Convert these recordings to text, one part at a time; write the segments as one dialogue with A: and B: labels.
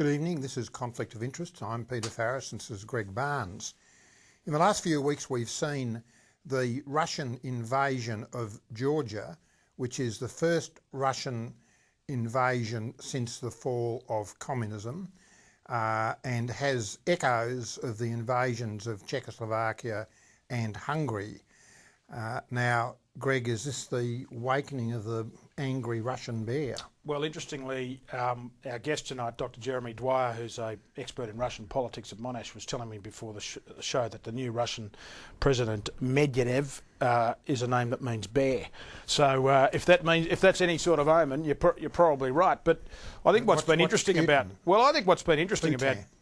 A: Good evening, this is Conflict of Interest. I'm Peter Farris and this is Greg Barnes. In the last few weeks we've seen the Russian invasion of Georgia, which is the first Russian invasion since the fall of communism and has echoes of the invasions of Czechoslovakia and Hungary. Now, Greg, is this the awakening of the angry Russian bear?
B: Well, interestingly, our guest tonight, Dr Jeremy Dwyer, who's an expert in Russian politics at Monash, was telling me before the show that the new Russian president, Medvedev, is a name that means bear. So if that's any sort of omen, you're probably right. But I think what's been interesting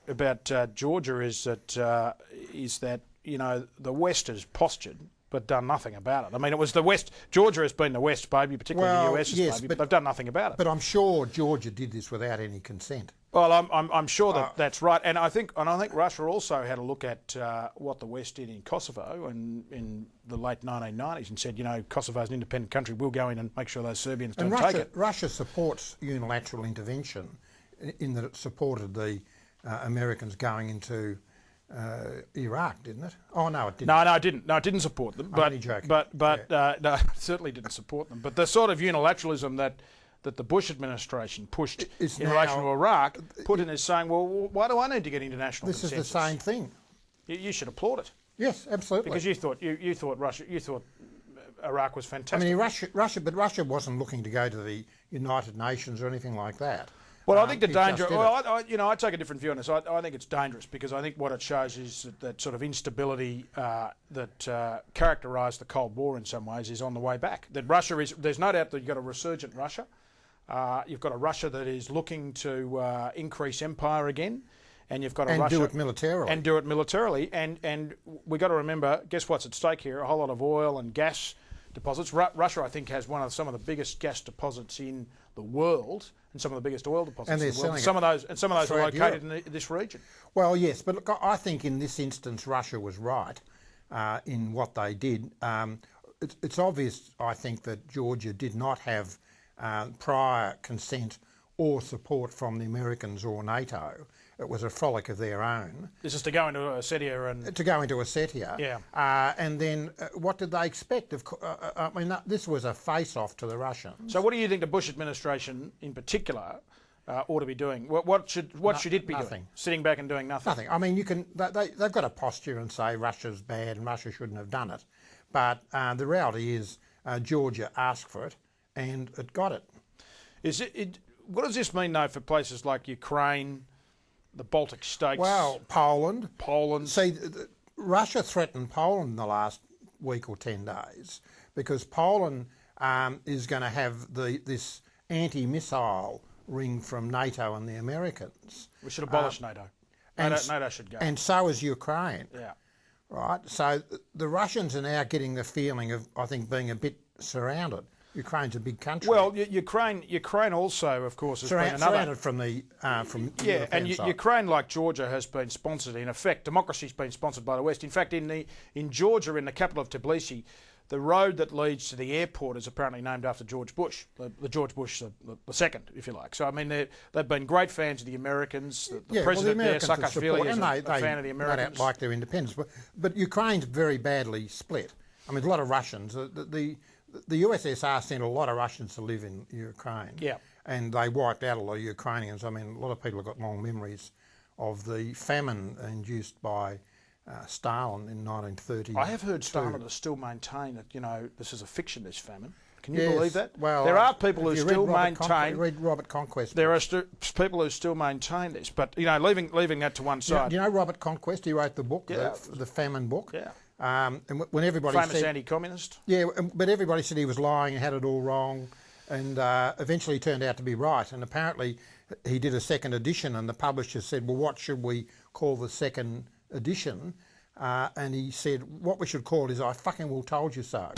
B: about Georgia is that you know, the West has postured but done nothing about it. I mean, it was the West. Georgia has been the West's baby, particularly the US's baby, but they've done nothing about it.
A: But I'm sure Georgia did this without any consent.
B: Well, I'm sure that's right, and I think Russia also had a look at what the West did in Kosovo in the late 1990s and said, you know, Kosovo's an independent country. We'll go in and make sure those Serbians don't take it.
A: Russia supports unilateral intervention in that it supported the Americans going into Iraq, didn't it? Oh no, it didn't.
B: No, it didn't. No, it didn't support them.
A: I'm only joking.
B: No, it certainly didn't support them. But the sort of unilateralism that the Bush administration pushed in relation to Iraq, Putin is saying, well, why do I need to get international consensus?
A: This is the same thing.
B: You should applaud it.
A: Yes, absolutely.
B: Because you thought Iraq was fantastic.
A: I mean, Russia wasn't looking to go to the United Nations or anything like that.
B: Well, I think the danger. Well, I take a different view on this. I think it's dangerous because I think what it shows is that sort of instability that characterised the Cold War in some ways is on the way back. That Russia is. There's no doubt that you've got a resurgent Russia. You've got a Russia that is looking to increase empire again, and you've got a Russia
A: do it militarily.
B: And do it militarily. And we got to remember. Guess what's at stake here? A whole lot of oil and gas deposits. Russia, I think, has some of the biggest gas deposits in the world. And some of the biggest oil deposits in the world. Some of those are located in this region.
A: Well, yes, but look, I think in this instance Russia was right in what they did. It's obvious, I think, that Georgia did not have prior consent or support from the Americans or NATO. It was a frolic of their own.
B: This is to go into Ossetia and...
A: To go into Ossetia.
B: Yeah.
A: And then what did they expect? I mean, this was a face-off to the Russians.
B: So what do you think the Bush administration in particular ought to be doing? What should it be doing? Sitting back and doing nothing?
A: Nothing. I mean, they've got a posture and say Russia's bad and Russia shouldn't have done it. But the reality is Georgia asked for it and it got it.
B: What does this mean, though, for places like Ukraine, the Baltic states?
A: Well, Poland.
B: See,
A: Russia threatened Poland in the last week or 10 days because Poland is going to have this anti-missile ring from NATO and the Americans.
B: We should abolish NATO. NATO should go.
A: And so is Ukraine.
B: Yeah.
A: Right? So the Russians are now getting the feeling of, I think, being a bit surrounded. Ukraine's a big country.
B: Well, Ukraine also, of course, has been another...
A: Surrounded from the
B: yeah, and Ukraine, like Georgia, has been sponsored. In effect, democracy's been sponsored by the West. In fact, in Georgia, in the capital of Tbilisi, the road that leads to the airport is apparently named after George Bush, the George Bush the second, if you like. So, I mean, they've been great fans of the Americans. The president there, Saakashvili, is a fan of the Americans.
A: They like their independence. But Ukraine's very badly split. I mean, a lot of Russians... The USSR sent a lot of Russians to live in Ukraine.
B: Yeah.
A: And they wiped out a lot of Ukrainians. I mean, a lot of people have got long memories of the famine induced by Stalin in 1930.
B: I have heard Stalin still maintain that, you know, this is a fiction, this famine. Can you believe that?
A: Well,
B: there are people who still maintain...
A: Read Robert Conquest.
B: There are people who still maintain this. But, you know, leaving that to one side...
A: Do you know Robert Conquest? He wrote the book, the famine book.
B: Yeah.
A: And when everybody
B: famous anti-communist.
A: Yeah, but everybody said he was lying and had it all wrong, and eventually he turned out to be right. And apparently he did a second edition, and the publisher said, well, what should we call the second edition? And he said, what we should call it is I fucking well told you so.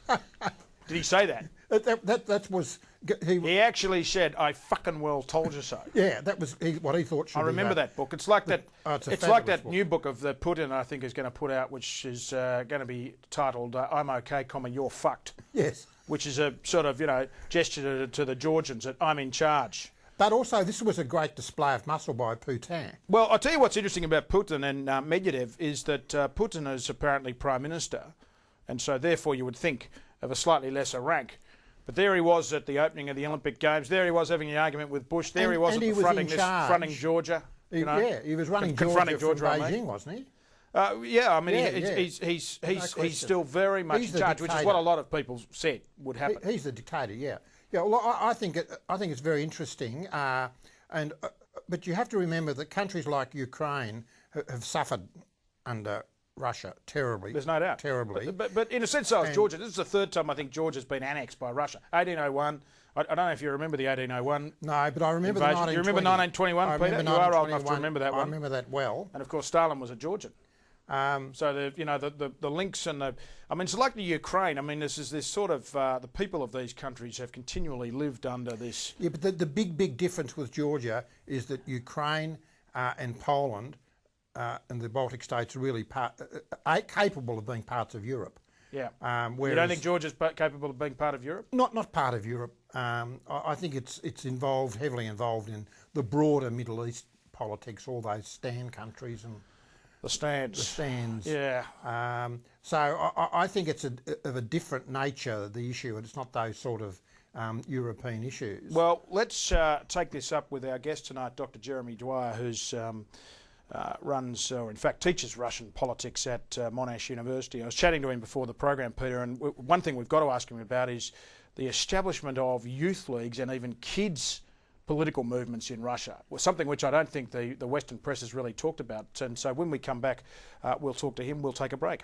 B: Did he say that?
A: That was...
B: He actually said, I fucking well told you so.
A: Yeah, that was what he thought should be.
B: I remember that book. It's like it's like that
A: book.
B: New book of the Putin, I think, is going to put out, which is going to be titled I'm okay, you're fucked.
A: Yes.
B: Which is a sort of, you know, gesture to the Georgians that I'm in charge.
A: But also, this was a great display of muscle by Putin.
B: Well, I'll tell you what's interesting about Putin and Medvedev is that Putin is apparently Prime Minister, and so therefore you would think of a slightly lesser rank. But there he was at the opening of the Olympic Games. There he was having the argument with Bush. There he was fronting Georgia.
A: Yeah, he was running Georgia from Beijing, wasn't he?
B: Yeah, I mean, he's still very much in charge, which is what a lot of people said would happen.
A: He's the dictator, yeah. Yeah, well, I think it's very interesting, but you have to remember that countries like Ukraine have suffered under Russia terribly.
B: There's no doubt.
A: Terribly.
B: But in a sense, so has Georgia. This is the third time I think Georgia's been annexed by Russia. 1801. I don't know if you remember the 1801.
A: No, but I remember the 1920.
B: You remember 1921, Peter? You are old enough to remember that one.
A: I remember that well.
B: And of course, Stalin was a Georgian. So the links and it's like the Ukraine. I mean, this sort of the people of these countries have continually lived under this.
A: Yeah, but the big difference with Georgia is that Ukraine and Poland and the Baltic states are really capable of being parts of Europe.
B: Yeah. You don't think Georgia's capable of being part of Europe?
A: Not part of Europe. I think it's heavily involved in the broader Middle East politics, all those stand countries and.
B: The stands. Yeah.
A: So I think it's of a different nature, the issue, and it's not those sort of European issues.
B: Well, let's take this up with our guest tonight, Dr Jeremy Dwyer, who's runs, or in fact teaches Russian politics at Monash University. I was chatting to him before the program, Peter, and one thing we've got to ask him about is the establishment of youth leagues and even kids' political movements in Russia, something which I don't think the Western press has really talked about. And so when we come back, we'll talk to him. We'll take a break.